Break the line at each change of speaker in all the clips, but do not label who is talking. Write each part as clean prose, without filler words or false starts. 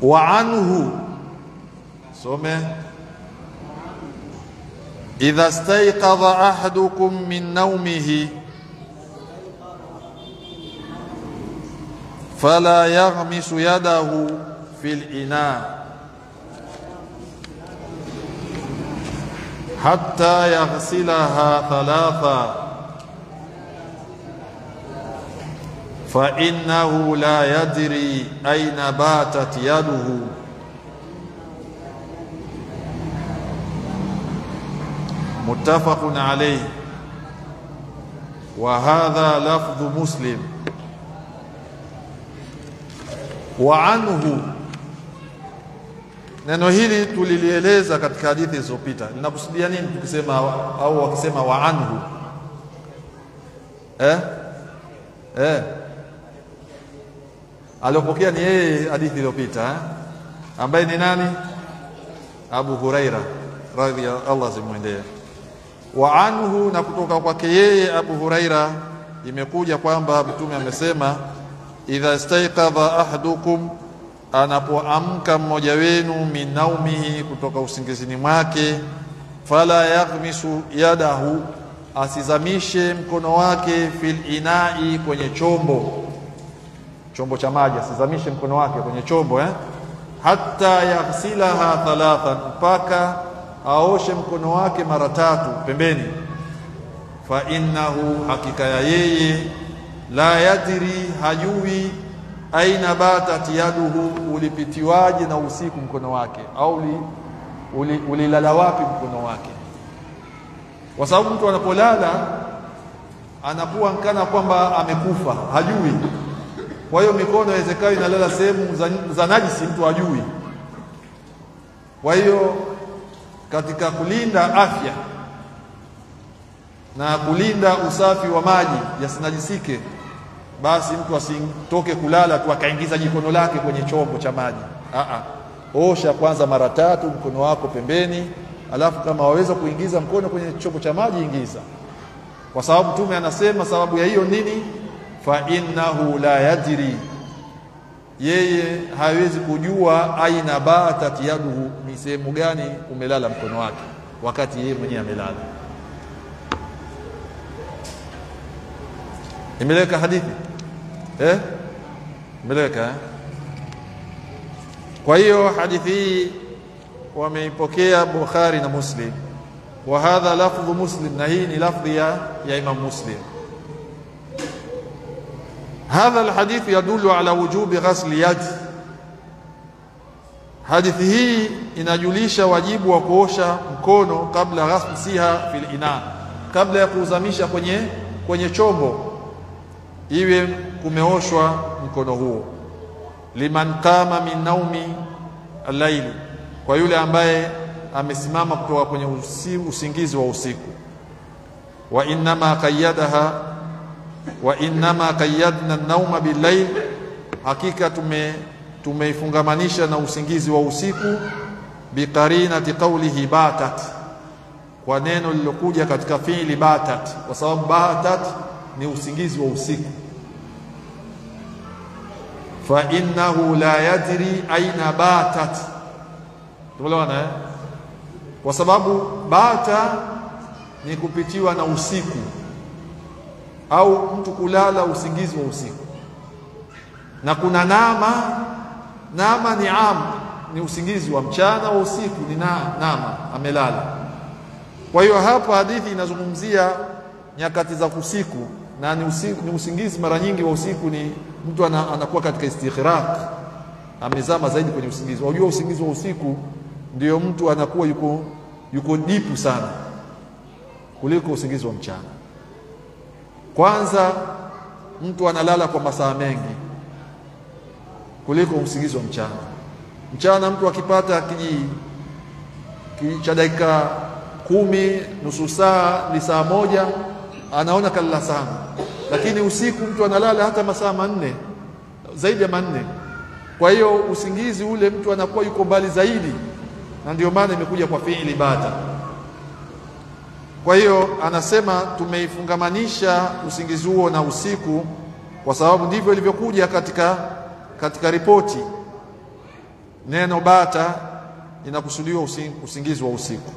Wa anhu, some, idha stayqadha ahadukum min nawmihi fala yaghmisu yadahu fil ina hatta yaghsilaha thalatha fa innahu la yadri ayna batat yaduhu. Muttafaqun alayhi wa hadha lafdhu Muslim. Wa anhu, neno hili tulilieleza katika hadithi zilizopita. Linakusudia nini tukisema au wakisema wa anhu? Aliyopokea ni yeye hadithi iliyopita, ambaye ni nani? Abu Huraira radhiyallahu anhu. Wa anhu, na kutoka kwake yeye Abu Huraira imekuja kwamba Mtume amesema, idha istayqadha ahadukum, anapoamka mmoja wenu, min naumihi, kutoka usingizini mwake, fala yaghmisu yadahu, asizamishe mkono wake, fil inai, kwenye chombo cha maji, asizamishe mkono wake kwenye chombo hatta yaghsilaha thalathan, mpaka aoshe mkono wake mara 3 pembeni. Fa innahu, hakika ya yeye, la yadri, hajui, aina batat yaduhu, ulipitiwaje na usiku mkono wake, au ulilala wapi mkono wake. Kwa sababu mtu anapolala anakuwa kana kwamba amekufa, hajui. Kwa hiyo mikono inawezekana inalala sehemu za najisi, mtu hajui. Kwa hiyo katika kulinda afya na kulinda usafi wa maji yasinajisike, basi mtu asitoke kulala tu akaingiza jikono lake kwenye chombo cha maji. Osha kwanza mara 3 mkono wako pembeni, alafu kama waweza kuingiza mkono kwenye chombo cha maji, ingiza. Kwa sababu Mtume anasema sababu ya hiyo nini? Fa innahu la yadri, yeye hawezi kujua, aina batat yaduhu, ni sehemu gani umelala mkono wake wakati yeye mwenyewe amelala. Imeleka hadithi imeleka. Kwa hiyo hadithi hii wameipokea Bukhari na Muslim, wa hadha lafdhu Muslim, na hii ni lafdhi ya Imam Muslim. Hadha alhadith yadullu ala wujubi ghasli yad, hadithi hii inajulisha wajibu wa kuosha mkono kabla ghasliha fil ina, kabla ya kuuzamisha kwenye chombo, iwe kumeoshwa mkono huo. Liman qama min naumi al-layl, kwa yule ambaye amesimama kutoka kwenye usingizi wa usiku. Wa innama qayyadna an-nawma bil-layl, hakika tumeifungamanisha na usingizi wa usiku, biqarinati qawlihi batat, kwa neno lilokuja katika fi'li batat, kwa sababu batat ni usingizi wa usiku. Fa innahu la yadri aina batat, tumeelewana kwa sababu bata ni kupitiwa na usiku, au mtu kulala usingizi wa usiku. Na kuna nama ni ni usingizi wa mchana, wa usiku ni nama, amelala. Kwa hiyo hapa hadithi inazungumzia nyakati za usiku, na ni usingizi mara nyingi wa usiku, ni mtu anakuwa katika istighraq, amezama zaidi kwenye usingizi. Unajua usingizi wa usiku ndio mtu anakuwa yuko dipu sana kuliko usingizi wa mchana. Kwanza mtu analala kwa masaa mengi kuliko usingizi wa mchana. Mchana mtu akipata cha dakika 10, nusu saa, ni saa moja, anaona kalala sana. Lakini usiku mtu analala hata masaa 4, zaidi ya 4. Kwa hiyo usingizi ule mtu anakuwa yuko mbali zaidi, na ndio maana imekuja kwa fi'li bata. Kwa hiyo anasema tumeifungamanisha usingizi huo na usiku, kwa sababu ndivyo ilivyokuja katika ripoti. Neno bata inakusudiwa usingizi wa usiku.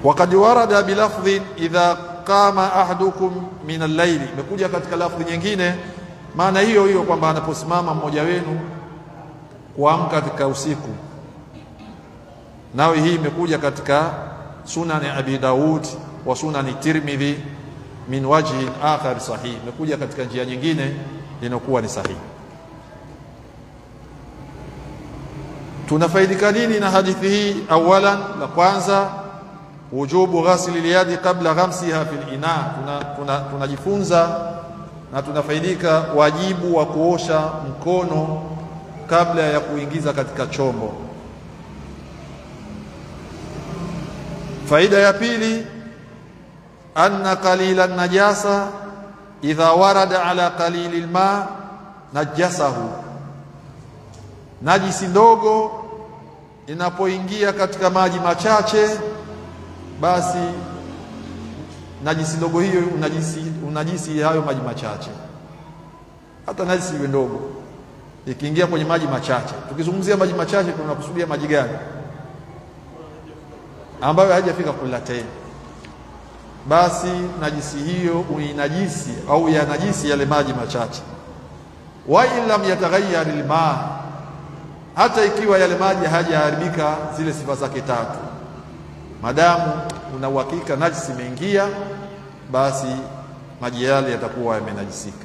Waqad warada bilafdhin idha qama ahadukum min al-layl, imekuja katika lafdhi nyingine maana hiyo hiyo kwamba anaposimama mmoja wenu kuamka katika usiku. Nawe hii imekuja katika Sunan Abi Daud wa Sunan Tirmidhi min wajhi akhar sahih, imekuja katika njia nyingine inakuwa ni sahihi. Tunafaidika nini na hadithi hii? Awalan, la kwanza, wujubu ghasli al-yadi qabla ghamsiha fil ina. Tunajifunza na tunafaidika wajibu wa kuosha mkono kabla ya kuingiza katika chombo. Faida ya pili, anna qalila najasa idha warada ala qalili alma najasahu, najisi ndogo inapoingia katika maji machache, basi najisi ndogo hiyo unajisi hayo maji machache. Hata najisi iwe ndogo ikiingia kwenye maji machache, tukizungumzia maji machache tunakusudia maji gani? Ambayo hajafika kulateni, basi najisi hiyo uinajisi au ya najisi yale maji machache. Wa illam yataghayyar alma, hata ikiwa yale maji hajaharibika zile sifa zake tatu, madamu una uhakika najisi imeingia, basi maji yale yatakuwa yamenajisika.